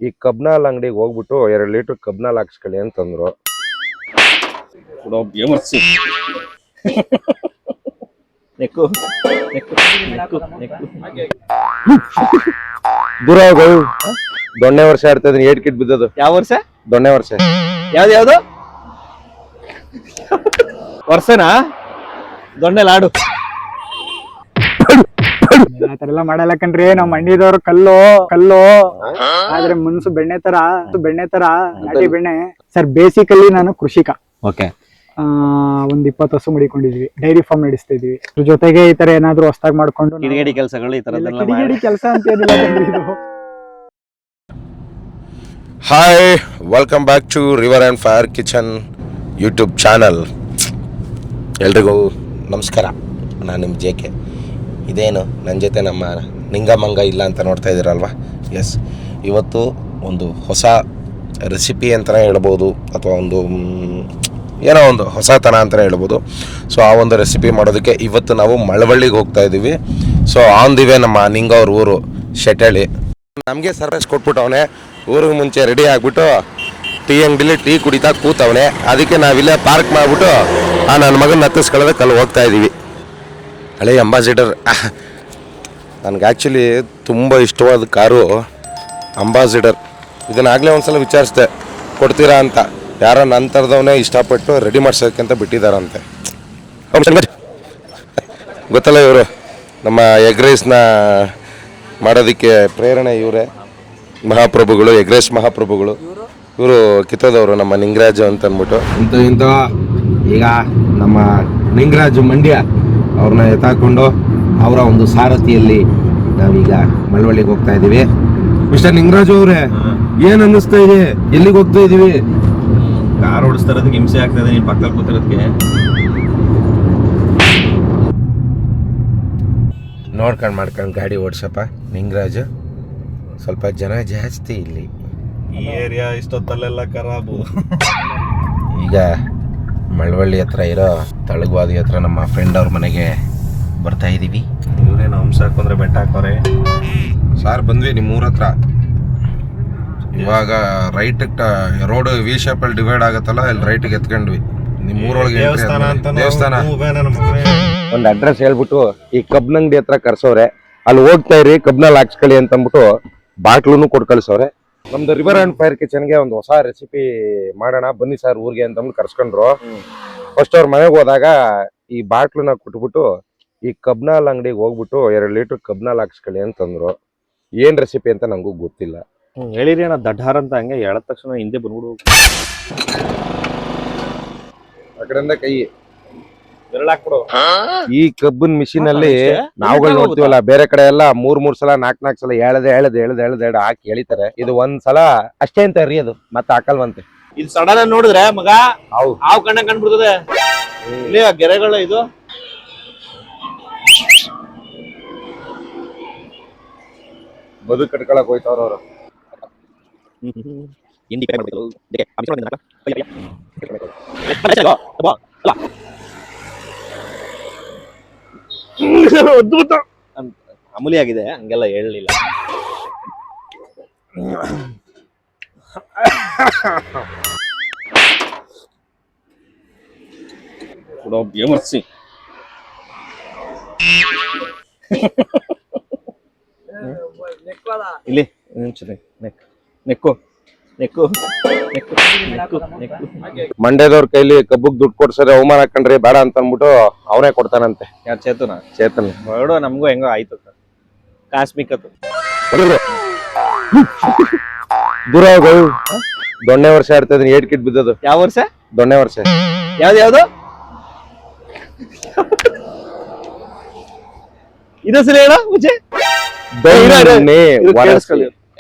ಈ ಕಬ್ನಾಲ್ ಅಂಗಡಿಗೆ ಹೋಗ್ಬಿಟ್ಟು 2 ಲೀಟರ್ ಕಬ್ನಾಲ್ ಹಾಕ್ಸ್ಕೊಳ್ಳಿ ಅಂತಂದ್ರು. ದೂರ ಹೋಗು. ದೊಣ್ಣೆ ವರ್ಷ ಆಡ್ತಾ ಇದೀನಿ, 8 ಕಿಟ್ ಬಿದ್ದದು. ಯಾವ ವರ್ಷ? ದೊಣ್ಣೆ ವರ್ಷ. ಯಾವ್ದು ವರ್ಷನಾ? ದೊಣ್ಣೆ ಲಾಡು ಆತರ ಎಲ್ಲ ಮಾಡಲ್ಲ ಕಣ್ರಿ. ನಾವ್ ಮಂಡ್ಯದವ್ರು ಕಲ್ಲು ಆದ್ರೆ ಮುನ್ಸು ಬೆಣ್ಣೆ ತರ ನಾಟಿ ಬೆಣ್ಣೆ. ಸರ್ ಬೇಸಿಕಲಿ ನಾನು ಕೃಷಿಕ. ಓಕೆ. ಒಂದ್ 20 ಹಸು ಮಡಿಕೊಂಡಿದ್ವಿ, ಡೈರಿ ಫಾರ್ಮ್ ನಡೆಸ್ತಾ ಇದೀವಿ. ಅದ್ರ ಜೊತೆಗೆ ಈ ತರ ಏನಾದ್ರು ಹೊಸದಾಗಿ ಮಾಡ್ಕೊಂಡು ಕಿಡಿಗೇಡಿ ಕೆಲಸಗಳು ಈ ತರದೆಲ್ಲ ಕಿಡಿಗೇಡಿ ಕೆಲಸ ಅಂತ ಏನಿಲ್ಲ ಕಣ್ರಿ ಇದು. Hi, welcome back to river and fire kitchen YouTube channel. ಎಲ್ರಿಗೂ ನಮಸ್ಕಾರ. ನಾನು ನಿಮ್ಮ JK. ಇದೇನು ನನ್ನ ಜೊತೆ ನಮ್ಮ ನಿಂಗಮಂಗ ಇಲ್ಲ ಅಂತ ನೋಡ್ತಾ ಇದ್ದೀರಲ್ವ. ಎಸ್, ಇವತ್ತು ಒಂದು ಹೊಸ ರೆಸಿಪಿ ಅಂತಲೇ ಹೇಳ್ಬೋದು, ಅಥವಾ ಏನೋ ಒಂದು ಹೊಸತನ ಅಂತಲೇ ಹೇಳ್ಬೋದು. ಸೊ ಆ ಒಂದು ರೆಸಿಪಿ ಮಾಡೋದಕ್ಕೆ ಇವತ್ತು ನಾವು ಮಳವಳ್ಳಿಗೆ ಹೋಗ್ತಾ ಇದ್ದೀವಿ. ಸೊ ಆನ್ ದಿ ವೇ ನಮ್ಮ ನಿಂಗ ಅವ್ರ ಊರು ಶೆಟ್ಟಳ್ಳಿ. ನಮಗೆ ಸರ್ವಿಸ್ ಕೊಟ್ಬಿಟ್ಟವನೆ. ಊರಿಗೆ ಮುಂಚೆ ರೆಡಿ ಆಗಿಬಿಟ್ಟು ಟೀ ಅಂಗಡಿಲಿ ಟೀ ಕುಡಿತಾ ಕೂತವನೆ. ಅದಕ್ಕೆ ನಾವಿಲ್ಲೇ ಪಾರ್ಕ್ ಮಾಡಿಬಿಟ್ಟು ನನ್ನ ಮಗನ ಹತ್ತಿಸ್ಕೊಳ್ಳೋದಕ್ಕೆ ಅಲ್ಲಿ ಹೋಗ್ತಾ ಇದ್ದೀವಿ. ಹಳೆ ಅಂಬಾಸಿಡರ್. ನನಗೆ ಆ್ಯಕ್ಚುಲಿ ತುಂಬ ಇಷ್ಟವಾದ ಕಾರು ಅಂಬಾಸಿಡರ್. ಇದನ್ನಾಗಲೇ ಒಂದು ಸಲ ವಿಚಾರಿಸಿದೆ, ಕೊಡ್ತೀರಾ ಅಂತ. ಯಾರೋ ನನ್ನ ಥರದವನೇ ಇಷ್ಟಪಟ್ಟು ರೆಡಿ ಮಾಡ್ಸೋಕ್ಕೆ ಅಂತ ಬಿಟ್ಟಿದ್ದಾರಂತೆ. ಗೊತ್ತಲ್ಲ, ಇವರು ನಮ್ಮ ಎಗ್ ರೈಸ್ನ ಮಾಡೋದಕ್ಕೆ ಪ್ರೇರಣೆ ಇವರೇ. ಮಹಾಪ್ರಭುಗಳು, ಎಗ್ ರೈಸ್ ಮಹಾಪ್ರಭುಗಳು ಇವರು. ಕಿತ್ತೋದವರು ನಮ್ಮ ನಿಂಗರಾಜು ಅಂತ ಅಂದ್ಬಿಟ್ಟು. ಇಂಥ ಈಗ ನಮ್ಮ ನಿಂಗರಾಜು ಮಂಡ್ಯ ಅವ್ರನ್ನ ಎತ್ತಾಕೊಂಡು ಅವರ ಒಂದು ಸಾರಥಿಯಲ್ಲಿ ನಾವೀಗ ಮಳವಳ್ಳಿಗೆ ಹೋಗ್ತಾ ಇದ್ದೀವಿ. ಮಿಸ್ಟರ್ ನಿಂಗರಾಜು ಅವರೇ, ಏನು ಅನ್ನಿಸ್ತಾ ಇದೆ? ಎಲ್ಲಿಗೆ ಹೋಗ್ತಾ ಇದ್ದೀವಿ? ಕಾರ್ ಓಡಿಸ್ತಾ ಇರೋದಕ್ಕೆ ಹಿಂಸೆ ಆಗ್ತದೆ, ನೀನು ಪಕ್ಕದಲ್ಲಿ ಕೂತಿರೋದಕ್ಕೆ. ನೋಡ್ಕೊಂಡು ಮಾಡ್ಕೊಂಡು ಗಾಡಿ ಓಡಿಸಪ್ಪ ನಿಂಗರಾಜು. ಸ್ವಲ್ಪ ಜನ ಜಾಸ್ತಿ ಇಲ್ಲಿ. ಈ ಏರಿಯಾ ಇಷ್ಟೊತ್ತಲ್ಲೆಲ್ಲ ಖರಾಬು. ಈಗ ಮಳವಳ್ಳಿ ಹತ್ರ ಇರೋ ತಳಗವಾದಿ ಹತ್ರ ನಮ್ಮ ಫ್ರೆಂಡ್ ಅವ್ರ ಮನೆಗೆ ಬರ್ತಾ ಇದ್ದೀವಿ. ಇವರೇನು ಹಂಸ ಹಾಕೊಂಡ್ರೆ ಬೆಟ್ಟ ಹಾಕೋರೆ. ಸಾರ್ ಬಂದ್ವಿ ನಿಮ್ಮ ಊರ ಹತ್ರ. ಇವಾಗ ರೈಟ್ ರೋಡ್ ವಿ ಶೇಪಲ್ಲಿ ಡಿವೈಡ್ ಆಗತ್ತಲ್ಲ, ಇಲ್ಲಿ ರೈಟಿಗೆ ಎತ್ಕೊಂಡ್ವಿ. ನಿಮ್ಮ ಊರೊಳಗೆ ದೇವಸ್ಥಾನ. ಒಂದು ಅಡ್ರೆಸ್ ಹೇಳ್ಬಿಟ್ಟು ಈ ಕಬ್ನಂಗಡಿ ಹತ್ರ ಕರ್ಸೋರೆ. ಅಲ್ಲಿ ಹೋಗ್ತಾ ಇರಿ, ಕಬ್ನಲ್ಲಿ ಹಾಕ್ಸ್ಕೊಳ್ಳಿ ಅಂತ ಅಂದ್ಬಿಟ್ಟು ಬಾಟ್ಲೂ ಕೊಟ್ಟು ಕಳ್ಸೋರೆ. ನಮ್ದು ರಿವರ್ ಆ್ಯಂಡ್ ಫೈರ್ ಕಿಚನ್ಗೆ ಒಂದು ಹೊಸ ರೆಸಿಪಿ ಮಾಡೋಣ ಬನ್ನಿ ಸರ್ ಊರಿಗೆ ಅಂತಂದ್ಬಿಟ್ಟು ಕರ್ಸ್ಕೊಂಡ್ರು. ಫಸ್ಟ್ ಅವ್ರ ಮನೆಗೆ ಹೋದಾಗ ಈ ಬಾಟ್ಲನ್ನ ಕೊಟ್ಬಿಟ್ಟು ಈ ಕಬ್ನಾಲ್ ಅಂಗಡಿಗೆ ಹೋಗ್ಬಿಟ್ಟು 2 ಲೀಟರ್ ಕಬ್ನಾಲ್ ಹಾಕ್ಸ್ಕೊಳ್ಳಿ ಅಂತಂದ್ರು. ಏನ್ ರೆಸಿಪಿ ಅಂತ ನಂಗೂ ಗೊತ್ತಿಲ್ಲ. ಹೇಳಿರಿ ಅಣ್ಣ ದಡ್ಡಾರ ಅಂತ. ಹಂಗೆ ಹೇಳಿದ ತಕ್ಷಣ ಹಿಂದೆ ಬಂದ್ಬಿಡು. ಆ ಕಡೆಯಿಂದ ಕೈ ಬೆರಳಾಕ್ಬಿಡು. ಈ ಕಬ್ಬಿನ ಮಿಷಿನ್ ಅಲ್ಲಿ ನಾವುಗಳು ನೋಡ್ತೀವಲ್ಲ, ಬೇರೆ ಕಡೆ ಎಲ್ಲ 3 ಸಲ 4 ಸಲ ಎಳ್ದೆ ಹಾಕಿ ಎಳಿತಾರೆ. ಇದು ಒಂದ್ ಸಲ ಅಷ್ಟೇ ಅಂತ ಎರಿಯೋದು, ಮತ್ತೆ ಹಾಕಲ್ವಂತೆ. ಇದು ಸಡನ್ ನೋಡಿದ್ರೆ ಮಗ ಹಾವು ಕಣ್ಣ ಕಂಡ್ಬಿಡ್ತದೆ. ಇಲ್ಲಿ ಗೆರೆಗಳು ಇದು ಬದುಕು ಕಟ್ಕೊಳಕ್ ಹೋಯ್ತವ್ರ ಅವರು. ಅಮೂಲಿ ಆಗಿದೆ, ಹಂಗೆಲ್ಲ ಹೇಳಲಿಲ್ಲ. ಇಲ್ಲಿ ನೆಕ್ಕು ಮಂಡ್ಯದವ್ರ ಕೈಲಿ ಕಬ್ಬಗ್ ದುಡ್ಡು ಕೊಡ್ಸರೆ ಅವಮಾನ ಹಾಕೊಂಡ್ರಿ ಬೇಡ ಅಂತ ಅಂದ್ಬಿಟ್ಟು ಅವನೇ ಕೊಡ್ತಾನಂತೆ. ಯಾರು? ಚೇತನ್ ಹೊರಡು. ನಮಗೂ ಹೆಂಗೋ ಆಯ್ತು, ಕಾಸ್ಮಿಕತ್ತು. ದೂರ ಹೋಗು. ದೊಣ್ಣೆ ವರ್ಷ ಆಡ್ತಾ ಇದೀನಿ, 8 ಕಿಟ್ ಬಿದ್ದದು. ಯಾವ ವರ್ಷ? ದೊಣ್ಣೆ ವರ್ಷ. ಯಾವ್ದು ಇನ್ನೊಂದ್ಸಲ ಹೇಳ ಮುಂಚೆ.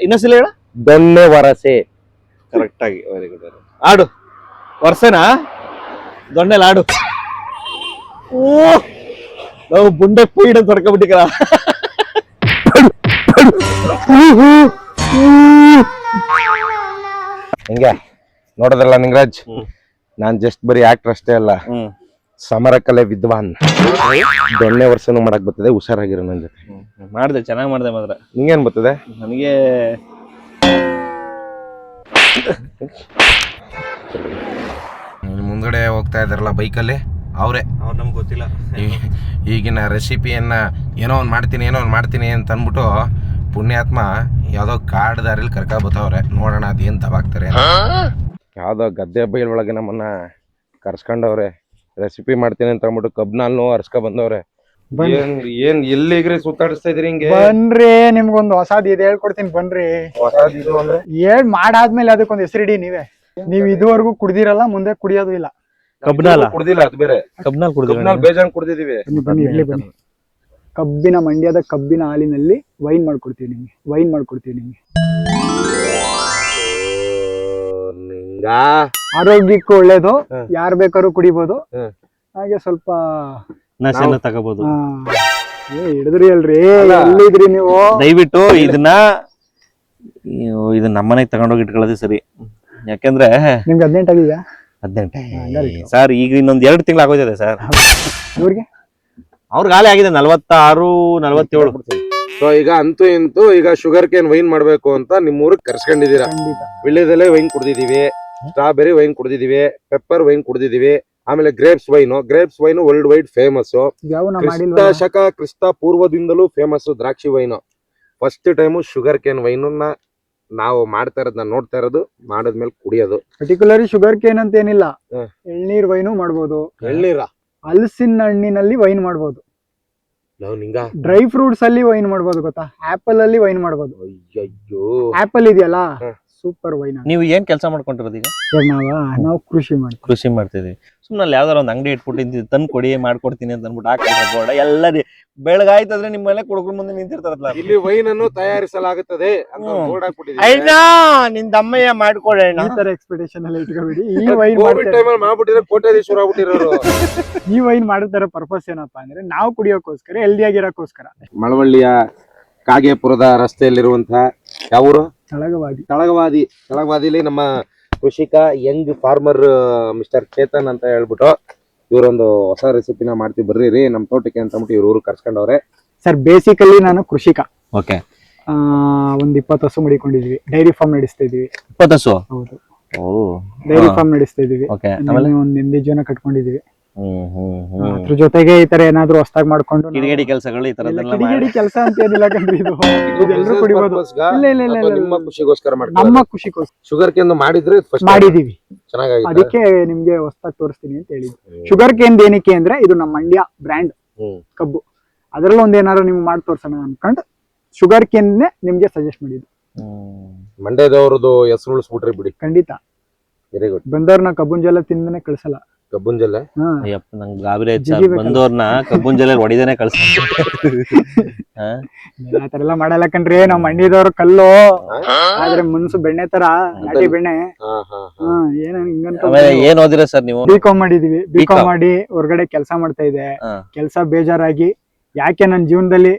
ಇನ್ನೊಂದ್ಸಲ ಹೇಳ. ದೊಣ್ಣೆ ವರಸೆ. ಕರೆಕ್ಟ್ ಆಗಿ. Very good. ಆಡು. ವರ್ಷನಾ? ದೊಣ್ಣೆ ಲಾಡು. ನಾವು ಬುಂಡೆ ಪೂಯಿಡ ತೊಡ್ಕೊಬಿಟ್ಟಿಕರ. ಹಿಂಗೆ ನೋಡೋದ್ರಲ್ಲ ನಿಂಗರಾಜ್, ನಾನ್ ಜಸ್ಟ್ ಬರೀ ಆಕ್ಟರ್ ಅಷ್ಟೇ ಅಲ್ಲ, ಸಮರಕಲೆ ವಿದ್ವಾನ್. ದೊಣ್ಣೆ ವರ್ಷನೂ ಮಾಡಕ್ ಬರ್ತದೆ, ಹುಷಾರಾಗಿರೋ ನನ್ ಜೊತೆ. ಮಾಡಿದೆ, ಚೆನ್ನಾಗಿ ಮಾಡಿದೆ ಮಾತ್ರ. ನಿಂಗೇನ್ ಬರ್ತದೆ? ನನಗೆ ಮುಂದ್ಗಡೆ ಹೋಗ್ತಾ ಇದಾರಲ್ಲ ಬೈಕಲ್ಲಿ ಅವರೇ. ಅವ್ರು ನಮ್ಗೆ ಗೊತ್ತಿಲ್ಲ. ಈಗಿನ ರೆಸಿಪಿಯನ್ನು ಏನೋ ಒಂದು ಮಾಡ್ತೀನಿ ಅಂತ ಅಂದ್ಬಿಟ್ಟು ಪುಣ್ಯಾತ್ಮ ಯಾವುದೋ ಕಾಡು ದಾರಿಲಿ ಕರ್ಕೊಬತ್ತವ್ರೆ. ನೋಡೋಣ ಅದೇನು ದಬಾಕ್ತಾರೆ. ಯಾವುದೋ ಗದ್ದೆ ಬೈಲ್ ಒಳಗೆ ನಮ್ಮನ್ನ ಕರ್ಸ್ಕೊಂಡವ್ರೆ. ರೆಸಿಪಿ ಮಾಡ್ತೀನಿ ಅಂತ ಅಂದ್ಬಿಟ್ಟು ಕಬ್ನಾಲ್ನು ಹರ್ಸ್ಕೊ ಬಂದವ್ರೆ. ಏನ್ ಎಲ್ಲಿಗ್ರಿ ಸುತ್ತಾಡಿಸ್ತಾ ಇದ್ರಿ ಹಿಂಗೆ? ಬನ್ರಿ, ನಿಮ್ಗೊಂದು ಹೊಸದ್ ಇದು ಹೇಳ್ಕೊಡ್ತೀನಿ ಬನ್ರಿ. ಹೇಳ್ ಮಾಡಾದ್ಮೇಲೆ ಅದಕ್ಕೊಂದು ಹೆಸರಿಡಿ ನೀವೇ. ನೀವ್ ಇದುವರೆಗೂ ಕುಡ್ದಿರಲ್ಲ, ಮುಂದೆ ಕುಡಿಯೋದು ಇಲ್ಲ. ಕಬ್ನಾಲ ಕುಡ್ದಿಲ್ಲ, ಅದು ಬೇರೆ. ಕಬ್ನಾಲ್ ಕಬ್ನಾಲ್ ಬೇಜಾನ್ ಕುಡ್ದಿದೀವಿ. ಬನ್ನಿ ಇರ್ಲಿ ಬನ್ನಿ. ಕಬ್ಬಿನ ಮಂಡ್ಯದ ಕಬ್ಬಿನ ಹಾಲಿನಲ್ಲಿ ವೈನ್ ಮಾಡ್ಕೊಡ್ತೀವಿ ನಿಮ್ಗೆ. ಆರೋಗ್ಯಕ್ಕೂ ಒಳ್ಳೇದು, ಯಾರ್ ಬೇಕಾದ್ರೂ ಕುಡಿಬಹುದು. ಹಾಗೆ ಸ್ವಲ್ಪ ನಶೆನ ತಗೋಬಹುದು. ಹಿಡಿದ್ರಿ ಅಲ್ರಿ, ಎಲ್ಲಿದ್ರಿ ನೀವು? ದಯವಿಟ್ಟು ಇದನ್ನ ನಮ್ಮನೆಗೆ ತಗೊಂಡೋಗಿ ಇಟ್ಕೊಳ್ಳೋದೇ ಸರಿ. ಯಾಕಂದ್ರೆ ನಿಮ್ಗೆ 18 ಆಗಿದೆಯಾ? 18 ಸರ್, ಈಗ ಇನ್ನೊಂದ್ 2 ತಿಂಗಳು ಆಗೋದಿದೆ ಸರ್. ಇವ್ರಿಗೆ ಅವ್ರಿಗೆ ಗಾಳಿ ಆಗಿದೆ 46, 47. ಸೊ ಈಗ ಅಂತೂ ಇಂತೂ ಈಗ ಶುಗರ್ ಕೇನ್ ವೈನ್ ಮಾಡ್ಬೇಕು ಅಂತ ನಿಮ್ಮೂರಿಗೆ ಕರ್ಸ್ಕೊಂಡಿದೀರಾ. ಖಂಡಿತ. ವಿಳ್ಯದೆಲೆ ವೈನ್ ಕುಡ್ದಿದೀವಿ, ಸ್ಟ್ರಾಬೆರಿ ವೈನ್ ಕುಡ್ದಿದೀವಿ, ಪೆಪ್ಪರ್ ವೈನ್ ಕುಡ್ದಿದೀವಿ, ಆಮೇಲೆ grapes wine world wide famous. ಕ್ರಿಸ್ತ ಪೂರ್ವದಿಂದಲೂ ಫೇಮಸ್ ದ್ರಾಕ್ಷಿ wine. First time sugarcane wine ನಾವು ಮಾಡ್ತಾ ಇರೋದನ್ನ ನೋಡ್ತಾ ಇರೋದು, ಮಾಡಿದ್ಮೇಲೆ ಕುಡಿಯೋದು. ಪರ್ಟಿಕ್ಯುಲರ್ಲಿ ಶುಗರ್ ಕೇನ್ ಅಂತ ಏನಿಲ್ಲ, ಎಳ್ನೀರ್ ವೈನು ಮಾಡ್ಬೋದು. ಎಳ್ನೀರ, ಹಲಸಿನ ಹಣ್ಣಿನಲ್ಲಿ ವೈನ್ ಮಾಡ್ಬೋದು. ಡ್ರೈ ಫ್ರೂಟ್ಸ್ ಅಲ್ಲಿ ವೈನ್ ಮಾಡ್ಬೋದು, ಗೊತ್ತಾ? ಆಪಲ್ ಅಲ್ಲಿ ವೈನ್ ಮಾಡ್ಬೋದು. ಆಪಲ್ ಇದೆಯಲ್ಲ, ಸೂಪರ್ ವೈನ್. ನೀವು ಏನ್ ಕೆಲಸ ಮಾಡ್ಕೊಂಡಿರೋದು ಈಗ? ನಾವು ಕೃಷಿ ಮಾಡ್ತಿದ್ವಿ. ಸುಮ್ಮನೆ ಯಾವ್ದಾರ ಒಂದು ಅಂಗಡಿ ಇಟ್ಬಿಟ್ಟು ತಂದು ಕೊಡಿ, ಮಾಡ್ಕೊಡ್ತೀನಿ ಅಂತ ಅಂದ್ಬಿಟ್ಟು ಹಾಕಿದ್ರೆ ಬೋರ್ಡ ಎಲ್ಲರಿ ಬೆಳಗಾಯ್ತಂದ್ರೆ ನಿಮ್ಮ ಮನೆ ಕುಡುಕ್ರ ಮುಂದೆ ನಿಂತಿರ್ತಾರಲ್ಲ, ಇಲ್ಲಿ ವೈನ್ ಅನ್ನು ತಯಾರಿಸಲಾಗುತ್ತದೆ ಅಂತ ಬೋರ್ಡ್ ಹಾಕ್ಬಿಟ್ಟಿದ್ದೀವಿ. ಅಣ್ಣ ನಿನ್ ದಮ್ಮಯ್ಯ ಮಾಡ್ಕೊಡೋಣ, ಈ ತರ ಎಕ್ಸ್ಪೆಕ್ಟೇಷನ್ ಎಲ್ಲ ಇಟ್ಕೋಬೇಡಿ. ಈ ವೈನ್ ಮಾಡ್ಬಿಟ್ಟಿದ್ರೆ ಕೋಟ್ಯಾಧೀಶ್ವರ ಆಗ್ಬಿಟ್ಟಿರೋರು. ಈ ವೈನ್ ಮಾಡಿದಾರ ಪರ್ಪಸ್ ಏನಪ್ಪಾ ಅಂದ್ರೆ ನಾವು ಕುಡಿಯೋಕೋಸ್ಕರ, ಹೆಲ್ದಿ ಆಗಿರೋಕೋಸ್ಕರ. ಮಳವಳ್ಳಿಯ ಕಾಗೇಪುರದ ರಸ್ತೆಯಲ್ಲಿರುವಂತಹ ಯಾವೂರು? ತಳಗವಾದಿಲಿ ನಮ್ಮ ಕೃಷಿಕ ಯಂಗ್ ಫಾರ್ಮರ್ ಮಿಸ್ಟರ್ ಚೇತನ್ ಅಂತ ಹೇಳ್ಬಿಟ್ಟು ಇವರೊಂದು ಹೊಸ ರೆಸಿಪಿನ ಮಾಡ್ತೀವಿ, ಬರ್ರಿ ನಮ್ಮ ತೋಟಕ್ಕೆ ಅಂತ ಅಂದ್ಬಿಟ್ಟು ಇವ್ರು ಕರ್ಸ್ಕೊಂಡವ್ರೆ. ಸರ್, ಬೇಸಿಕಲಿ ನಾನು ಕೃಷಿಕ. ಓಕೆ. ಒಂದ್ 20 ಹಸು ಮಡಿಕೊಂಡಿದೀವಿ, ಡೈರಿ ಫಾರ್ಮ್ ನಡೆಸ್ತಾ ಇದೀವಿ. 20 ಹಸು? ಹೌದು, ಡೈರಿ ಫಾರ್ಮ್ ನಡೆಸ್ತಾ ಇದೀವಿ. ಒಂದ್ ನೆಮ್ಮದಿ ಜೀವನ ಕಟ್ಕೊಂಡಿದೀವಿ. ಅದ್ರ ಜೊತೆಗೆ ಈ ತರ ಏನಾದ್ರು ಹೊಸದಾಗಿ ಮಾಡ್ಕೊಂಡು ಕಿಡಿಗೇಡಿ ಕೆಲಸಗಳು, ಈ ತರದೆಲ್ಲ ಕಿಡಿಗೇಡಿ ಕೆಲಸ ಅಂತ ಏನಿಲ್ಲ ಕಣ್ರಿ. ಇದು ಎಲ್ಲರೂ ಕುಡಿಬಹುದು. ಇಲ್ಲ, ನಿಮ್ಮ ಖುಷಿಗೋಸ್ಕರ ನಮ್ಮ ಖುಷಿಗೋಸ್ಕರ ಶುಗರ್ ಕೇನ್ ಮಾಡಿದ್ರೆ ಮಾಡಿದೀವಿ. ಚೆನ್ನಾಗಿ, ಅದಕ್ಕೆ ನಿಮ್ಗೆ ಹೊಸದಾಗಿ ತೋರಿಸ್ತೀನಿ ಅಂತ ಹೇಳಿದ್ವಿ. ಶುಗರ್ ಕೇನ್ ಏನಕ್ಕೆ ಅಂದ್ರೆ ಇದು ನಮ್ಮ ಮಂಡ್ಯ ಬ್ರ್ಯಾಂಡ್ ಕಬ್ಬು. ಅದ್ರಲ್ಲಿ ಒಂದ್ ಏನಾದ್ರು ನೀವು ಮಾಡಿ ತೋರ್ಸೋಣ ಅನ್ಕೊಂಡು ಶುಗರ್ ಕೇನ್ ನಿಮ್ಗೆ ಸಜೆಸ್ಟ್ ಮಾಡಿದ್ದು. ಮಂಡ್ಯದವ್ರದ್ದು ಹೆಸರು ಉಳಿಸ್ಬಿಟ್ರಿ ಬಿಡಿ. ಖಂಡಿತ. Very good. ಬಂದವ್ರನ್ನ ಕಬ್ಬುನ್ ಜಲ ತಿಂದನೆ ಕಳ್ಸಲ್ಲ. ಕಬ್ಬುನ್ ಜಲ? ಅಯ್ಯಪ್ಪ, ನಂಗೆ ಗಾಬರಿ ಆಯ್ತು. ಬಂದವ್ರನ್ನ ಕಬ್ಬುನ್ ಜಲ ಹೊಡಿದೇನೆ ಕಳ್ಸ್ತಾರೆ. ಆತರ ಎಲ್ಲ ಮಾಡಲ್ಲ ಕಣ್ರಿ, ನಾವ್ ಮಂಡ್ಯದವ್ರು ಕಲ್ಲು, ಆದ್ರೆ ಮನ್ಸು ಬೆಣ್ಣೆ ತರ, ನಾಟಿ ಬೆಣ್ಣೆ. ಏನ್ ಓದಿರ ಸರ್ ನೀವು? ಬಿಕಾಮ್ ಮಾಡಿದೀವಿ. ಬಿಕಾಮ್ ಮಾಡಿ ಹೊರಗಡೆ ಕೆಲಸ ಮಾಡ್ತಾ ಇದೆ. ಕೆಲಸ ಬೇಜಾರಾಗಿ ಯಾಕೆ ನನ್ನ ಜೀವನದಲ್ಲಿ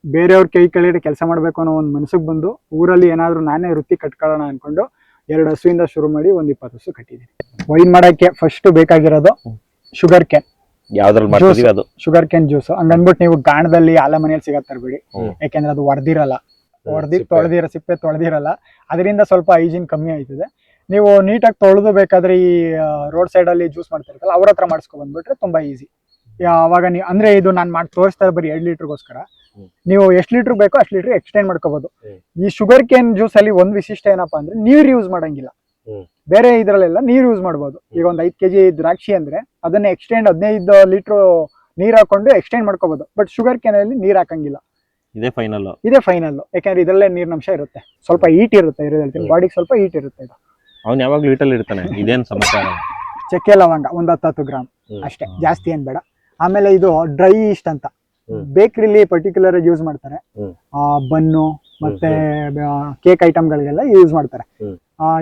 ಬೇರೆಯವ್ರ ಕೈ ಕೆಳಗಡೆ ಕೆಲಸ ಮಾಡ್ಬೇಕು ಅನ್ನೋ ಒಂದ್ ಮನ್ಸಿಗೆ ಬಂದು ಊರಲ್ಲಿ ಏನಾದ್ರು ನಾನೇ ವೃತ್ತಿ ಕಟ್ಕೊಳ್ಳೋಣ ಅನ್ಕೊಂಡು 2 ಹಸುವಿಂದ ಶುರು ಮಾಡಿ ಒಂದ್ 20 ಹಸು ಕಟ್ಟಿದೀನಿ. ವೈನ್ ಮಾಡಕ್ಕೆ ಫಸ್ಟ್ ಬೇಕಾಗಿರೋದು ಶುಗರ್ ಕೇನ್. ಯಾವ್ದ್ರಲ್ಲಿ ಮಾಡ್ತೀವಿ ಅದು? Sugar cane juice. ಹಂಗನ್ಬಿಟ್ಟು ನೀವು ಗಾಣದಲ್ಲಿ ಆಲ ಮನೆಯಲ್ಲಿ ಸಿಗತ್ ತರಬೇಡಿ, ಯಾಕೆಂದ್ರೆ ಅದು ಹೊಡೆದಿರಲ್ಲ, ಸಿಪ್ಪೆ ತೊಳೆದಿರಲ್ಲ. ಅದರಿಂದ ಸ್ವಲ್ಪ ಹೈಜೀನ್ ಕಮ್ಮಿ ಆಯ್ತದೆ. ನೀವು ನೀಟಾಗಿ ತೊಳೆದು ಬೇಕಾದ್ರೆ ಈ ರೋಡ್ ಸೈಡ್ ಅಲ್ಲಿ ಜ್ಯೂಸ್ ಮಾಡ್ತಿರ್ತಾರಲ್ಲ ಅವ್ರ ಹತ್ರ ಮಾಡಿಸ್ಕೊಂಡ್ ಬಂದ್ಬಿಟ್ರೆ ತುಂಬಾ ಈಸಿ. ಅವಾಗ ನೀವು ಅಂದ್ರೆ ಇದು ನಾನು ಮಾಡಿ ತೋರಿಸ್ತಾ ಬರೀ 2 ಲೀಟರ್ಗೋಸ್ಕರ. ನೀವು ಎಷ್ಟು ಲೀಟರ್ ಬೇಕೋ ಅಷ್ಟು ಲೀಟರ್ ಎಕ್ಸ್ಟೆಂಡ್ ಮಾಡ್ಕೋಬಹುದು. ಈ ಶುಗರ್ ಕೇನ್ ಜ್ಯೂಸ್ ಅಲ್ಲಿ ಒಂದ್ ವಿಶಿಷ್ಟ ಏನಪ್ಪಾ ಅಂದ್ರೆ ನೀರ್ ಯೂಸ್ ಮಾಡಂಗಿಲ್ಲ. ಬೇರೆ ಇದ್ರಲ್ಲೆಲ್ಲ ನೀರ್ ಯೂಸ್ ಮಾಡ್ಬೋದು. ಈಗ ಒಂದ್ 5 kg ದ್ರಾಕ್ಷಿ ಅಂದ್ರೆ ಅದನ್ನ ಎಕ್ಸ್ಟೆಂಡ್ 15 ಲೀಟರ್ ನೀರ್ ಹಾಕೊಂಡು ಎಕ್ಸ್ಟೆಂಡ್ ಮಾಡ್ಕೋಬಹುದು. ಬಟ್ ಶುಗರ್ ಕೇನ್ ಅಲ್ಲಿ ನೀರ್ ಹಾಕಂಗಿಲ್ಲ. ಇದೇ ಫೈನಲ್. ಯಾಕಂದ್ರೆ ಇದ್ರಲ್ಲೇ ನೀರಿನಂಶ ಇರುತ್ತೆ, ಸ್ವಲ್ಪ ಹೀಟ್ ಇರುತ್ತೆ. ಹೇಳ್ತೀನಿ, ಬಾಡಿಗೆ ಸ್ವಲ್ಪ ಹೀಟ್ ಇರುತ್ತೆ. ಇದು ಅವ್ನು ಯಾವಾಗ್ಲೂ ಹೀಟಲ್ಲಿ ಇರ್ತಾನೆ, ಇದೇನ್ ಸಮಸ್ಯೆ. ಚಕ್ಕೆ ಲವಂಗ ಒಂದ್ 10 ಗ್ರಾಮ್ ಅಷ್ಟೇ, ಜಾಸ್ತಿ ಏನ್ ಬೇಡ. ಆಮೇಲೆ ಇದು ಡ್ರೈ ಈಸ್ಟ್ ಅಂತ ಬೇಕರಿಲಿ ಪರ್ಟಿಕ್ಯುಲರ್ ಆಗಿ ಯೂಸ್ ಮಾಡ್ತಾರೆ. ಬನ್ನು ಮತ್ತೆ ಕೇಕ್ ಐಟಮ್ ಗಳಿಗೆಲ್ಲ ಯೂಸ್ ಮಾಡ್ತಾರೆ.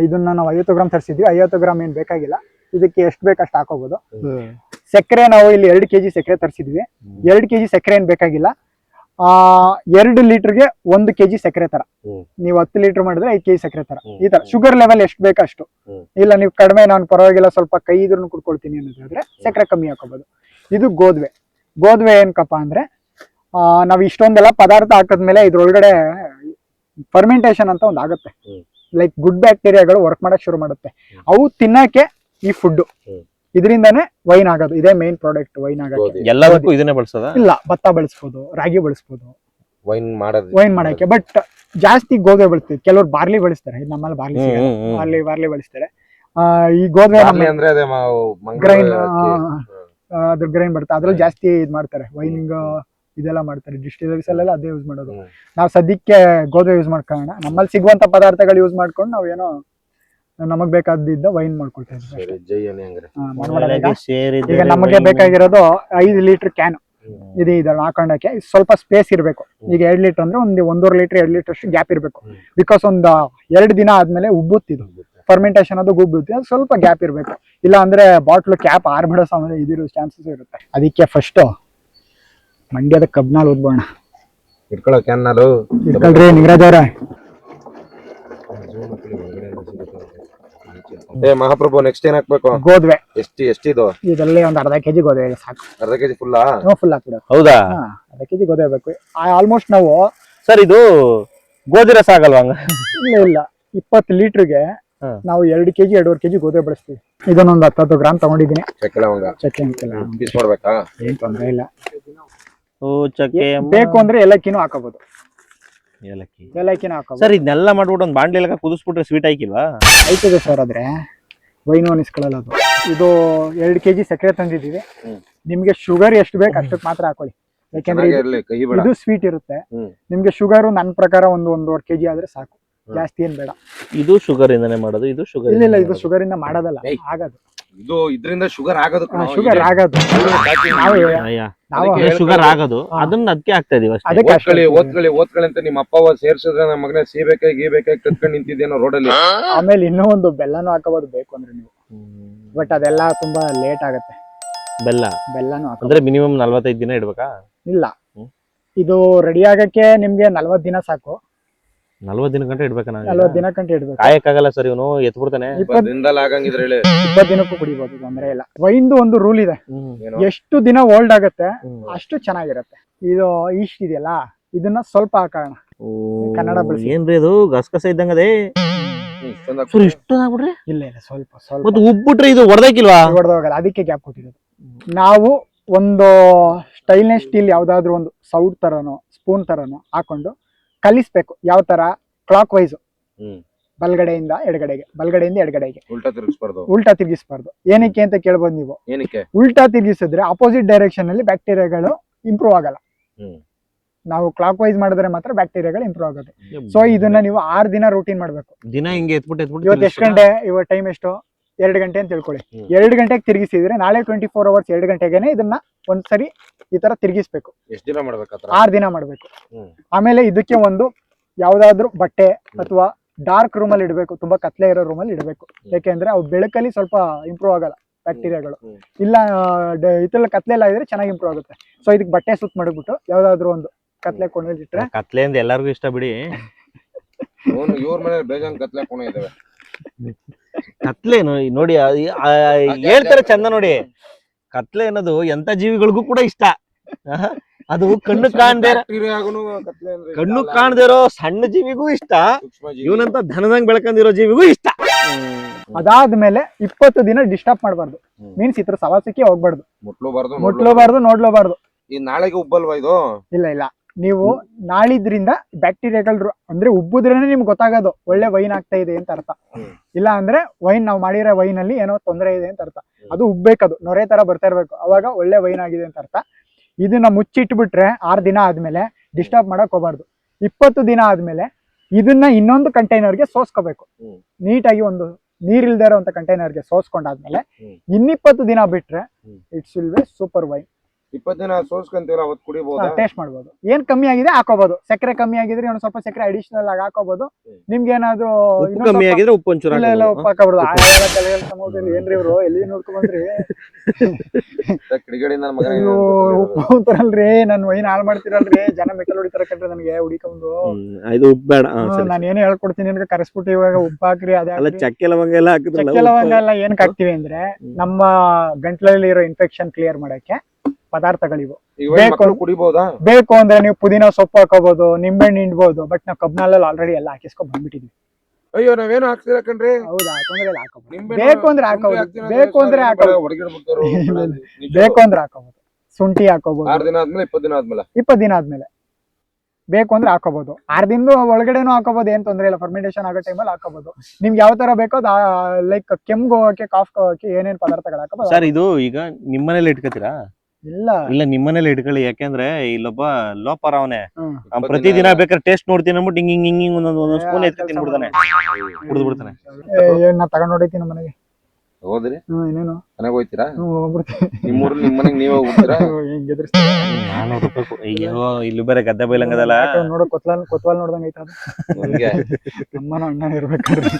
ಇದನ್ನ ನಾವು 50 ಗ್ರಾಮ್ ತರಿಸಿದ್ವಿ. 50 ಗ್ರಾಮ್ ಏನ್ ಬೇಕಾಗಿಲ್ಲ, ಇದಕ್ಕೆ ಎಷ್ಟು ಬೇಕು ಅಷ್ಟು ಹಾಕೋಬಹುದು. ಸಕ್ಕರೆ ನಾವು ಇಲ್ಲಿ 2 kg ಸಕ್ಕರೆ ತರಿಸಿದ್ವಿ. 2 kg ಸಕ್ಕರೆ ಏನ್ ಬೇಕಾಗಿಲ್ಲ. 2 ಲೀಟರ್ಗೆ 1 kg ಸಕ್ಕರೆ ತರ. ನೀವು 10 ಲೀಟರ್ ಮಾಡಿದ್ರೆ 5 kg ಸಕ್ಕರೆ ತರ. ಈ ತರ ಶುಗರ್ ಲೆವೆಲ್ ಎಷ್ಟು ಬೇಕು ಅಷ್ಟು. ಇಲ್ಲ ನೀವು ಕಡಿಮೆ, ನಾನು ಪರವಾಗಿಲ್ಲ ಸ್ವಲ್ಪ ಕೈ ಇದ್ರೂ ಕುಡ್ಕೊಳ್ತೀನಿ ಅನ್ನೋದಾದ್ರೆ ಸಕ್ಕರೆ ಕಮ್ಮಿ ಹಾಕೋಬಹುದು. ಇದು ಗೋದ್ವೆ ಏನ್ಕಪ್ಪ ಅಂದ್ರೆ ನಾವ್ ಇಷ್ಟೊಂದೆಲ್ಲ ಪದಾರ್ಥ ಹಾಕದ್ಮೇಲೆ ಇದ್ರೊಳಗಡೆ ಫರ್ಮೆಂಟೇಶನ್ ಅಂತ ಒಂದ್ ಆಗುತ್ತೆ. ಲೈಕ್ ಗುಡ್ ಬ್ಯಾಕ್ಟೀರಿಯಾಗಳು ವರ್ಕ್ ಮಾಡಕ್ ಶುರು ಮಾಡುತ್ತೆ. ಅವು ತಿನ್ನಕ್ಕೆ ಈ ಫುಡ್ ಇದರಿಂದಾನೇ ವೈನ್ ಆಗೋದು. ಇದೇ ಮೇನ್ ಪ್ರಾಡಕ್ಟ್ ವೈನ್ ಆಗೋದು. ಎಲ್ಲದಕ್ಕೂ ಇದನ್ನೇ ಬಳಸೋದ? ಇಲ್ಲ, ಭತ್ತ ಬಳಸ್ಬೋದು, ರಾಗಿ ಬಳಸ್ಬೋದು ವೈನ್ ಮಾಡಕ್ಕೆ. ಬಟ್ ಜಾಸ್ತಿ ಗೋಧಿ ಬೆಳಿತೀವಿ. ಕೆಲವರು ಬಾರ್ಲಿ ಬೆಳೆಸ್ತಾರೆ. ಇದು ನಮ್ಮಲ್ಲಿ ಬಾರ್ಲಿ ಬಾರ್ಲಿ ಬೆಳೆಸ್ತಾರೆ. ಈ ಗೋಧಿ ಅಂದ್ರೆ ಅದೇ ಗ್ರೈನ್ ಅದ್ರ ಗ್ರೈನ್ ಬರುತ್ತೆ. ಅದ್ರಲ್ಲಿ ಜಾಸ್ತಿ ಇದ್ ಮಾಡ್ತಾರೆ. ವೈನ್ ಇದೆಲ್ಲ ಮಾಡ್ತಾರೆ. ಡಿಸ್ಟಿಲರೀಸ್ ಅಲ್ಲೆಲ್ಲ ಅದೇ ಯೂಸ್ ಮಾಡೋದು. ನಾವು ಸದ್ಯಕ್ಕೆ ಗೋಧಿ ಯೂಸ್ ಮಾಡ್ಕೊಳ್ಳೋಣ. ನಮ್ಮಲ್ಲಿ ಸಿಗುವಂತ ಪದಾರ್ಥಗಳು ಯೂಸ್ ಮಾಡ್ಕೊಂಡು ನಾವೇನೋ ನಮಗ್ ಬೇಕಾದಿದ್ದ ವೈನ್ ಮಾಡ್ಕೊಳ್ತಾ ಇದ್ದೀವಿ. ಈಗ ನಮಗೆ ಬೇಕಾಗಿರೋದು 5 ಲೀಟರ್ ಕ್ಯಾನ್ ಇದೆ. ಇದ್ರಲ್ಲಿ ಹಾಕೊಂಡಕ್ಕೆ ಸ್ವಲ್ಪ ಸ್ಪೇಸ್ ಇರಬೇಕು. ಈಗ 2 ಲೀಟರ್ ಅಂದ್ರೆ ಒಂದು 1.5 ಲೀಟರ್ 2 ಲೀಟರ್ ಅಷ್ಟು ಗ್ಯಾಪ್ ಇರಬೇಕು. ಬಿಕಾಸ್ ಒಂದು 2 ದಿನ ಆದ್ಮೇಲೆ ಉಬ್ಬುತ್ತಿದ್ದು ಫರ್ಮೆಂಟೇಶನ್ ಅದು ಉಬ್ಬುತ್ತೆ. ಅದು ಸ್ವಲ್ಪ ಗ್ಯಾಪ್ ಇರಬೇಕು. ಇಲ್ಲ ಅಂದ್ರೆ ಬಾಟ್ಲು ಕ್ಯಾಪ್ ಆರ್ಬಿಡೋ ಸಮಯ ಇದಿರೋ ಚಾನ್ಸಸ್ ಇರುತ್ತೆ. ಅದಕ್ಕೆ ಫಸ್ಟ್ ಮಂಡ್ಯದ ಕಬ್ನಾಲ್ ಓದ್ಬೋಣ. ಇಟ್ಕೊಳ್ಳೋ ಕ್ಯಾನ್ನಾಲು ಇಟ್ಕೊಳ್ರಿ ನಿಂಗರಾಜ್ ಅವ್ರ. ಮಹಾಪ್ರಭು ನೆಕ್ಸ್ಟ್ ಏನ್ ಹಾಕ್ಬೇಕು? ಗೋದ್ವೆ ಎಷ್ಟಿದು? ಇದರಲ್ಲಿ ಒಂದು ಅರ್ಧ ಕೆಜಿ ಗೋಧಿ ಸಾಕು. ಅರ್ಧ ಕೆಜಿ ಫುಲ್ಲಾ? ಫುಲ್ ಹಾಕ್ಬಿಡೋದು. ಹೌದಾ? ಅರ್ಧ ಕೆಜಿ ಗೋಧಿ ಬೇಕು. ಆಲ್ಮೋಸ್ಟ್ ನಾವು ಸರ್ ಇದು ಗೋಧಿ ರಸ ಆಗಲ್ವಾ? ಇಲ್ಲ 20 ಲೀಟರ್ಗೆ ನಾವು 2 ಕೆಜಿ 2.5 ಕೆಜಿ ಗೋಧಿ ಬಳಸ್ತೀವಿ. ಇದನ್ನೊಂದು 10 ಗ್ರಾಮ್ ತಗೊಂಡಿದ್ದೀನಿ. ಚಕ್ಕೆ ಲವಂಗ ಪೀಸ್ ಮಾಡ್ಬೇಕಾ? ಏನ್ ತೊಂದ್ರೆ ಇಲ್ಲ. ಚಕ್ಕೆ ಬೇಕು ಅಂದ್ರೆ ಏಲಕ್ಕಿನೂ ಹಾಕೋಬಹುದು. ಏಲಕ್ಕಿನೂ ಹಾಕೋಬಹುದು. ಸರ್ ಇದನ್ನೆಲ್ಲ ಮಾಡ್ಬಿಟ್ಟು ಒಂದು ಬಾಂಡ್ಲಿ ಕುದಿಸ್ಬಿಟ್ರೆ ಸ್ವೀಟ್ ಆಯ್ಕಿಲ್ವಾ? ಆಯ್ತದೆ ಸರ್. ಆದ್ರೆ ವೈನು ಅನಿಸ್ಕೊಳ್ಳಲ್ಲ ಅದು. ಇದು 2 ಕೆಜಿ ಸಕ್ಕರೆ ತಂದಿದ್ದೀವಿ. ನಿಮ್ಗೆ ಶುಗರ್ ಎಷ್ಟು ಬೇಕು ಅಷ್ಟಕ್ಕೆ ಮಾತ್ರ ಹಾಕೊಳ್ಳಿ. ಯಾಕೆಂದ್ರೆ ಇದು ಸ್ವೀಟ್ ಇರುತ್ತೆ. ನಿಮ್ಗೆ ಶುಗರ್ ನನ್ನ ಪ್ರಕಾರ 1.5 ಕೆಜಿ ಆದ್ರೆ ಸಾಕು. ಜಾಸ್ತಿ ಏನ್ ಬೇಡ. ಇದು ಶುಗರ್ ಇಂದಾನೆ ಮಾಡೋದು? ಇದು ಶುಗರ್ ಇಲ್ಲ, ಇದು ಶುಗರ್ ಇಂದ ಮಾಡೋದಲ್ಲ, ಆಗೋದು. ಇದು ಇದರಿಂದ ಶುಗರ್ ಆಗೋದು. ಶುಗರ್ ಆಗೋದು. ಶುಗರ್ ಆಗೋದು ಅದನ್ನ ಅದಕ್ಕೆ ಆಗ್ತಾ ಇದೀವಿ. ಓದ್ಕೊಳ್ಳಿ ಅಂತ ನಿಮ್ಮ ಅಪ್ಪ ಸೇರ್ಸಿದ್ರೆ ನಮ್ಮ ಮಗನ ಸೀಬೇಕಾಗಿ ಗೀಬೇಕಾಗಿ ಕತ್ಕೊಂಡು ನಿಂತಿದ್ದೇನೋ ರೋಡಲ್ಲಿ. ಆಮೇಲೆ ಇನ್ನೂ ಒಂದು ಬೆಲ್ಲನೂ ಹಾಕೋಬಹುದು ಬೇಕು ಅಂದ್ರೆ ನೀವು. ಬಟ್ ಅದೆಲ್ಲ ತುಂಬಾ ಲೇಟ್ ಆಗುತ್ತೆ. ಬೆಲ್ಲನೂ ಅಂದ್ರೆ ಮಿನಿಮಮ್ 45 ದಿನ ಇಡ್ಬೇಕಾ? ಇಲ್ಲ, ಇದು ರೆಡಿ ಆಗಕ್ಕೆ ನಿಮ್ಗೆ 40 ದಿನ ಸಾಕು. 40 ದಿನ ಗಂಟೆ ಇಡ್ಬೇಕಾ? 40 ದಿನ ಗಂಟೆ ಇಡ್ಬೇಕು. ಕಾಯಕ್ಕಾಗಲ್ಲ ಸರ್, ಇವನು ಎತ್ಬಿಡ್ತಾನೆ. 20 ದಿನಕ್ಕೂ ಕುಡಿಬಹುದು, ತೊಂದ್ರೆ ಇಲ್ಲ. ವೈನ್ದು ಒಂದು ರೂಲ್ ಇದೆ, ಎಷ್ಟು ದಿನ ಓಲ್ಡ್ ಆಗುತ್ತೆ ಅಷ್ಟು ಚೆನ್ನಾಗಿರುತ್ತೆ. ಇದು ಇಷ್ಟ ಇದೆಯಲ್ಲ, ಇದನ್ನ ಸ್ವಲ್ಪ ಹಾಕೋಣ. ಕನ್ನಡ ಬಳಸಿ. ಏನ್ರಿ ಅದು ಗಸಗಸ ಇದ್ದಂಗದೆ? ಇಷ್ಟು ಆಗ್ಬಿಡ್ರಿ? ಇಲ್ಲ ಇಲ್ಲ, ಸ್ವಲ್ಪ ಸ್ವಲ್ಪ. ಮತ್ತೆ ಉಬ್ಬಿಟ್ರೆ ಇದು ಹೊಡೆದಾಕಿಲ್ವಾ? ಹೊಡೆದೋಗಲ್ಲ, ಅದಕ್ಕೆ ಗ್ಯಾಪ್ ಕೊಟ್ಟಿರೋದು. ನಾವು ಒಂದು ಸ್ಟೈಲ್ನೆಸ್ ಸ್ಟೀಲ್ ಯಾವ್ದಾದ್ರು ಒಂದು ಸೌಟ್ ತರನೋ ಸ್ಪೂನ್ ತರನೋ ಹಾಕೊಂಡು ಕಲಿಸ್ಬೇಕು. ಯಾವ ತರ? ಕ್ಲಾಕ್ ವೈಸ್, ಬಲ್ಗಡೆಯಿಂದ ಎಡಗಡೆಗೆ, ಬಲ್ಗಡೆಯಿಂದ ಎಡಗಡೆಗೆ. ಉಲ್ಟಾ ತಿರ್ಗಿಸ್ಬಾರ್ದು. ಏನಕ್ಕೆ ಅಂತ ಕೇಳ್ಬೋದು ನೀವು. ಉಲ್ಟಾ ತಿರ್ಗಿಸಿದ್ರೆ ಅಪೋಸಿಟ್ ಡೈರೆಕ್ಷನ್ ಅಲ್ಲಿ ಬ್ಯಾಕ್ಟೀರಿಯಾಗಳು ಇಂಪ್ರೂವ್ ಆಗಲ್ಲ. ನಾವು ಕ್ಲಾಕ್ ವೈಸ್ ಮಾಡಿದ್ರೆ ಮಾತ್ರ ಬ್ಯಾಕ್ಟೀರಿಯಾಗಳು ಇಂಪ್ರೂವ್ ಆಗೋದು. ಸೊ ಇದನ್ನ ನೀವು 6 ದಿನ ರೂಟೀನ್ ಮಾಡ್ಬೇಕು. ದಿನ ಹಿಂಗೆ ಇವತ್ತು ಎಷ್ಟು ಗಂಟೆ? ಇವತ್ತು ಟೈಮ್ ಎಷ್ಟು? 2 ಗಂಟೆ ಅಂತ ತಿಳ್ಕೊಳ್ಳಿ. 2 ಗಂಟೆಗೆ ತಿರ್ಗಿಸಿದ್ರೆ ನಾಳೆ 24 ಅವರ್ಸ್ 2 ಗಂಟೆಗೆ ಇದನ್ನ ಒಂದ್ಸರಿ ಈ ತರ ತಿರ್ಗಿಸ್ಬೇಕು. 6 ದಿನ ಮಾಡ್ಬೇಕು. ಆಮೇಲೆ ಇದಕ್ಕೆ ಒಂದು ಯಾವ್ದಾದ್ರು ಬಟ್ಟೆ ಅಥವಾ ಡಾರ್ಕ್ ರೂಮ್ ಅಲ್ಲಿ ಇಡಬೇಕು. ತುಂಬಾ ಕತ್ಲೆ ಇರೋ ರೂಮ್ ಅಲ್ಲಿ ಇಡಬೇಕು. ಯಾಕೆಂದ್ರೆ ಅವು ಬೆಳಕಲ್ಲಿ ಸ್ವಲ್ಪ ಇಂಪ್ರೂವ್ ಆಗಲ್ಲ ಬ್ಯಾಕ್ಟೀರಿಯಾಗಳು. ಇಲ್ಲ ಇದ್ರಲ್ಲಿ ಕತ್ಲೆ ಎಲ್ಲ ಇದ್ರೆ ಚೆನ್ನಾಗಿ ಇಂಪ್ರೂವ್ ಆಗುತ್ತೆ. ಸೊ ಇದಕ್ಕೆ ಬಟ್ಟೆ ಸುತ್ತ ಮಾಡಿಬಿಟ್ಟು ಯಾವ್ದಾದ್ರು ಒಂದು ಕತ್ಲೆ ಕೋಣೆಯಲ್ಲಿ ಇಟ್ರೆ. ಕತ್ಲೆ ಅಂದ್ರೆ ಎಲ್ಲರಿಗೂ ಇಷ್ಟ ಬಿಡಿ. ಕತ್ಲೇನು ನೋಡಿ ಹೇಳ್ತಾರೆ ಚಂದ ನೋಡಿ. ಕತ್ಲೆ ಅನ್ನೋದು ಎಂತ ಜೀವಿಗಳಿಗೂ ಕೂಡ ಇಷ್ಟ. ಅದು ಕಣ್ಣು ಕಾಣದೇ ಇರೋ ಸಣ್ಣ ಜೀವಿಗೂ ಇಷ್ಟ. ಇವನಂತ ಧನದಂಗ್ ಬೆಳ್ಕೊಂಡಿರೋ ಜೀವಿಗೂ ಇಷ್ಟ. ಅದಾದ್ಮೇಲೆ 20 ದಿನ ಡಿಸ್ಟರ್ಬ್ ಮಾಡಬಾರ್ದು. ಮೀನ್ಸ್ ಇತರ ಸವಾಸಕ್ಕೆ ಹೋಗ್ಬಾರ್ದು, ಮುಟ್ಲೋಬಾರ್ದು, ನೋಡ್ಲೋಬಾರ್ದು. ನಾಳೆಗೆ ಉಬ್ಬಲ್ವಾ ಇದು? ಇಲ್ಲ ಇಲ್ಲ, ನೀವು ನಾಳಿದ್ರಿಂದ ಬ್ಯಾಕ್ಟೀರಿಯಾಗಳು ಅಂದ್ರೆ ಉಬ್ಬುದ್ರೇನೆ ನಿಮ್ಗೆ ಗೊತ್ತಾಗೋದು ಒಳ್ಳೆ ವೈನ್ ಆಗ್ತಾ ಇದೆ ಅಂತ ಅರ್ಥ. ಇಲ್ಲ ಅಂದ್ರೆ ವೈನ್ ನಾವು ಮಾಡಿರೋ ವೈನ್ ಅಲ್ಲಿ ಏನೋ ತೊಂದರೆ ಇದೆ ಅಂತ ಅರ್ಥ. ಅದು ಉಬ್ಬೇಕದು, ನೊರೆ ತರ ಬರ್ತಾ ಇರ್ಬೇಕು, ಅವಾಗ ಒಳ್ಳೆ ವೈನ್ ಆಗಿದೆ ಅಂತ ಅರ್ಥ. ಇದನ್ನ ಮುಚ್ಚಿಟ್ಬಿಟ್ರೆ 6 ದಿನ ಆದ್ಮೇಲೆ ಡಿಸ್ಟರ್ಬ್ ಮಾಡಕ್ ಹೋಗ್ಬಾರ್ದು. 20 ದಿನ ಆದ್ಮೇಲೆ ಇದನ್ನ ಇನ್ನೊಂದು ಕಂಟೈನರ್ಗೆ ಸೋಸ್ಕೋಬೇಕು. ನೀಟಾಗಿ ಒಂದು ನೀರಿಲ್ದೇ ಇರೋಂಥ ಕಂಟೈನರ್ಗೆ ಸೋಸ್ಕೊಂಡಾದ್ಮೇಲೆ 20 ದಿನ ಬಿಟ್ರೆ it's will be super wine. 20 ದಿನ ಸೋಸ್ಕೊಂತೀವಲ್ಲ ಅವತ್ತು ಕುಡಿಬಹುದು, ಟೇಸ್ಟ್ ಮಾಡಬಹುದು. ಏನ್ ಕಮ್ಮಿ ಆಗಿದೆ ಹಾಕೋಬಹುದು. ಸಕ್ಕರೆ ಕಮ್ಮಿ ಆಗಿದ್ರೆ ಒಂದು ಸ್ವಲ್ಪ ಸಕ್ಕರೆ ಅಡಿಷನಲ್ ಆಗಿ ಹಾಕೋಬಹುದು. ನಿಮ್ಗೆ ಏನಾದ್ರು ಕಮ್ಮಿ ಆಗಿದ್ರೆ ಉಪ್ಪು ಒಂಚೂರು ಉಪ್ಪು ಹಾಕಬಹುದು. ಏನ್ರಿ ಇವ್ರು ಎಲ್ಲಿ ನೋಡ್ಕೊಂಡ್ ಬಂದ್ರಿ? ಉಪ್ಪು ಅಂತಾರಲ್ರಿ, ನನ್ ವೈನ್ ಹಾಳು ಮಾಡ್ತಿರಲ್ರಿ, ಜನ ಮೆಕ್ಕಲ್ ಹೊಡಿತಾರ ಕಣ್ರಿ ನನಗೆ ಹುಡಿಕೊಂಡು. ನಾನು ಏನೇ ಹೇಳ್ಕೊಡ್ತೀನಿ ನಿಮ್ಗೆ ಕರೆಸ್ಬಿಟ್ಟು ಇವಾಗ ಉಪ್ಪು ಹಾಕ್ರಿ, ಅದೇ ಚಕ್ಕೆ ಲವಂಗ ಎಲ್ಲ ಎಲ್ಲ ಏನಕ್ಕೆ ಹಾಕ್ತಿವಿ ಅಂದ್ರೆ ನಮ್ಮ ಗಂಟ್ಲಲ್ಲಿ ಇರೋ ಇನ್ಫೆಕ್ಷನ್ ಕ್ಲಿಯರ್ ಮಾಡಕ್ಕೆ ಪದಾರ್ಥಗಳಿವು. ಬೇಕು ಅಂದ್ರೆ ನೀವು ಪುದೀನ ಸೊಪ್ಪು ಹಾಕೋಬಹುದು, ನಿಂಬೆಹಣ್ಣು ಹಿಂಡ್ಬಹುದು. ಬಟ್ ನಾವು ಕಬ್ನಲ್ಲಿ ಆಲ್ರೆಡಿ ಎಲ್ಲ ಹಾಕಿಸ್ಕೊಂಡ್ ಬಂದ್ಬಿಟ್ಟಿದ್ವಿ. ಅಯ್ಯೋ ನಾವೇನು ಹಾಕ್ತಿಲ್ಲ ಕಣ್ರಿ. ಹೌದಾ, ತೊಂದ್ರೆ ಇಲ್ಲ, ಹಾಕೋಬಹುದು. ನಿಂಬೆಹಣ್ಣು- ಬೇಕು ಅಂದ್ರೆ ಹಾಕೋಬಹುದು, ನಿಂಬೆ ಬೇಕು ಅಂದ್ರೆ ಹಾಕ್ತೀನಿ ಹಾಕೋಬಹುದು, ಹೊರಗಡೆ ಬಿಡ್ತಾರೋ. ಇಲ್ಲ, ಬೇಕು ಅಂದ್ರೆ ಹಾಕೋಬಹುದು. ಶುಂಠಿ ಹಾಕೋಬಹುದು 6 ದಿನ ಆದ್ಮೇಲೆ 20 ದಿನ ಆದ್ಮೇಲೆ 20 ದಿನ ಆದ್ಮೇಲೆ. ಬೇಕು ಅಂದ್ರೆ ಹಾಕೋಬಹುದು. 6 ದಿನದ ಒಳಗಡೆನೂ ಹಾಕೋಬಹುದು, ಏನ್ ತೊಂದ್ರೆ ಇಲ್ಲ. ಫರ್ಮೆಂಟೇಶನ್ ಆಗೋ ಟೈಮಲ್ಲಿ ಹಾಕೋಬಹುದು. ನಿಮ್ಗೆ ಯಾವ ತರ ಬೇಕೋ ಲೈಕ್ ಕೆಮ್ಗೆ ಹೋಗಕ್ಕೆ, ಕಾಫ್ ಹೋಗಕ್ಕೆ ಏನೇನ್ ಪದಾರ್ಥಗಳು ಹಾಕೋಬಹುದು. ಸರ್ ಇದು ಈಗ ನಿಮ್ಮನೇಲಿ ಇಟ್ಕೋತೀರಾ? ಇಲ್ಲ, ಇಲ್ಲ ನಿಮ್ಮನೇಲಿ ಇಟ್ಕೊಳ್ಳಿ, ಯಾಕೆಂದ್ರೆ ಇಲ್ಲೊಬ್ಬ ಲೋಪರ್ ಅವನೇ, ಹ್ಮ್. ಪ್ರತಿದಿನ ಬೇಕಾದ್ರೆ ಟೇಸ್ಟ್ ನೋಡ್ತೀನಿ ಅಂದ್ಬಿಟ್ಟು ಹಿಂಗ್ ಹಿಂಗ್ ಹಿಂಗ್ ಒಂದೊಂದು ಸ್ಪೂನ್ ಎತ್ತಿ ತಿನ್ಬಿಡ್ತಾನೆ, ಕುಡಿದು ಬಿಡ್ತಾನೆ. ನಾ ತಗೊಂಡ್ ಹೊಡಿತೀನಿ ಮನೆಗೆ. ಹೋದ್ರಿ ಇನ್ನೇನು ಮನೆಗೆ ಹೋಯ್ತೀರಾ? ಹೋಗ್ಬಿಡ್ತೀನಿ. ನಿಮ್ಮೂರ್ ನಿಮ್ ಮನೆಗ್ ನೀವೇ ಹೋಗ್ತೀರಾ? ಹಿಂಗ್ ಎದುರಿಸ್ತೀನಿ. 400 ರೂಪಾಯಿ. ಅಯ್ಯೋ ಇಲ್ಲಿ ಬೇರೆ ಗದ್ದೆ ಬೈಲಂಗದಲ್ಲ. ನೋಡೋ ಕೊತ್ವಾಲ್ ನೋಡ್ದಂಗ ಐತ ಅದು. ನನ್ಗೆ ಅಮ್ಮನ ಅಣ್ಣನ ಇರ್ಬೇಕಾದ್ರೆ.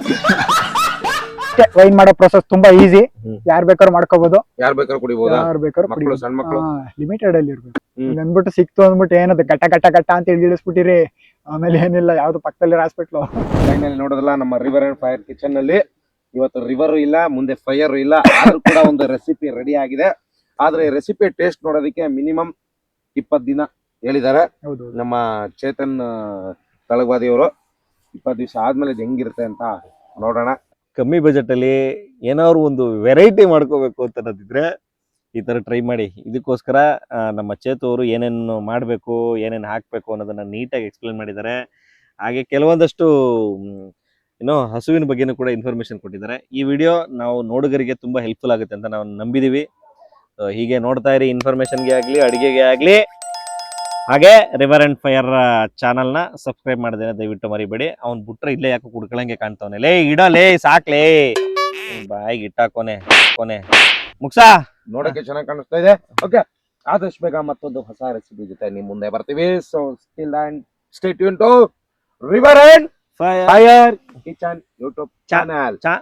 ವೈನ್ ಮಾಡೋ ಪ್ರೊಸೆಸ್ ತುಂಬಾ ಈಸಿ. ಯಾರ್ ಬೇಕಾದ್ರೂ ಮಾಡ್ಕೋಬಹುದು, ಯಾರ್ ಬೇಕಾದ್ರೂ ಕುಡಿಬೋದಾ? ಯಾರ್ ಬೇಕಾದ್ರೂ ಮಕ್ಕಳು, ಸಣ್ಣ ಮಕ್ಕಳು ಲಿಮಿಟೆಡ್ ಅಲ್ಲಿ ಇರ್ಬೇಕು. ಹ್ಮ್. ಅಂದ್ಬಿಟ್ಟು ಸಿಕ್ತು ಅಂದ್ಬಿಟ್ಟು ಏನದು ಗಟ್ಟ ಗಟ್ಟ ಗಟ್ಟ ಅಂತ ಇಳಿಸ್ಬಿಟ್ಟಿರಿ, ಆಮೇಲೆ ಏನಿಲ್ಲ, ಯಾವ್ದು ಪಕ್ಕದಲ್ಲಿ ಹಾಸ್ಪಿಟ್ಲು. ಫೈನಲ್ ನೋಡೋದಲ್ಲ ನಮ್ಮ ರಿವರ್ ಅಂಡ್ ಫೈರ್ ಕಿಚನ್ ನಲ್ಲಿ ಇವತ್ತು ರಿವರ್ ಇಲ್ಲ, ಮುಂದೆ ಫೈರ್ ಇಲ್ಲ, ಆದ್ರೂ ಕೂಡ ಒಂದು ರೆಸಿಪಿ ರೆಡಿ ಆಗಿದೆ. ಆದ್ರೆ ರೆಸಿಪಿ ಟೇಸ್ಟ್ ನೋಡೋದಕ್ಕೆ ಮಿನಿಮಮ್ 20 ದಿನ ಹೇಳಿದ್ದಾರೆ ಹೌದು, ನಮ್ಮ ಚೇತನ್ ತಳಗವಾದಿಯವರು. 20 ದಿವಸ ಆದ್ಮೇಲೆ ಇದು ಹೆಂಗಿರುತ್ತೆ ಅಂತ ನೋಡೋಣ. ಕಮ್ಮಿ ಬಜೆಟ್ ಅಲ್ಲಿ ಏನಾದ್ರು ಒಂದು ವೆರೈಟಿ ಮಾಡ್ಕೋಬೇಕು ಅಂತ ಅನ್ನೋದಿದ್ರೆ ಈ ತರ ಟ್ರೈ ಮಾಡಿ. ಇದಕ್ಕೋಸ್ಕರ ನಮ್ಮ ಚೇತು ಅವರು ಏನೇನು ಮಾಡಬೇಕು, ಏನೇನು ಹಾಕಬೇಕು ಅನ್ನೋದನ್ನ ನೀಟಾಗಿ ಎಕ್ಸ್ಪ್ಲೇನ್ ಮಾಡಿದ್ದಾರೆ. ಹಾಗೆ ಕೆಲವೊಂದಷ್ಟು ಏನೋ ಹಸುವಿನ ಬಗ್ಗೆನೂ ಕೂಡ ಇನ್ಫಾರ್ಮೇಶನ್ ಕೊಟ್ಟಿದ್ದಾರೆ. ಈ ವಿಡಿಯೋ ನಾವು ನೋಡುಗರಿಗೆ ತುಂಬಾ ಹೆಲ್ಪ್ಫುಲ್ ಆಗುತ್ತೆ ಅಂತ ನಾವು ನಂಬಿದೀವಿ. ಹೀಗೆ ನೋಡ್ತಾ ಇರಿ, ಇನ್ಫಾರ್ಮೇಶನ್ಗೆ ಆಗಲಿ, ಅಡುಗೆಗೆ ಆಗಲಿ. ಹಾಗೆ ರಿವರ್ ಅಂಡ್ ಫೈರ್ ಚಾನಲ್ನ ಸಬ್ಸ್ಕ್ರೈಬ್ ಮಾಡಿದ್ರೆ ದಯವಿಟ್ಟು ಮರಿಬೇಡಿ. ಅವ್ನು ಬಿಟ್ರೆ ಇಲ್ಲೇ ಯಾಕೋ ಕುಡ್ಕೊಳಂಗೆ ಕಾಣ್ತಾವನೆ. ಲೇ ಇಡಲೇ ಸಾಕ್ಲೇ, ಬಾಯಿಗೆ ಇಟ್ಟಾಕೋನೆ ಕೊನೆ ಮುಗ್ಸಾ. ನೋಡಕ್ಕೆ ಚೆನ್ನಾಗಿ ಕಾಣಿಸ್ತಾ ಇದೆ. ಓಕೆ, ಆದಷ್ಟು ಬೇಗ ಮತ್ತೊಂದು ಹೊಸ ರೆಸಿಪಿ ಜೊತೆ ನಿಮ್ ಮುಂದೆ ಬರ್ತೀವಿ. So still and stay tune to river and fire kitchen YouTube channel. ಚಾ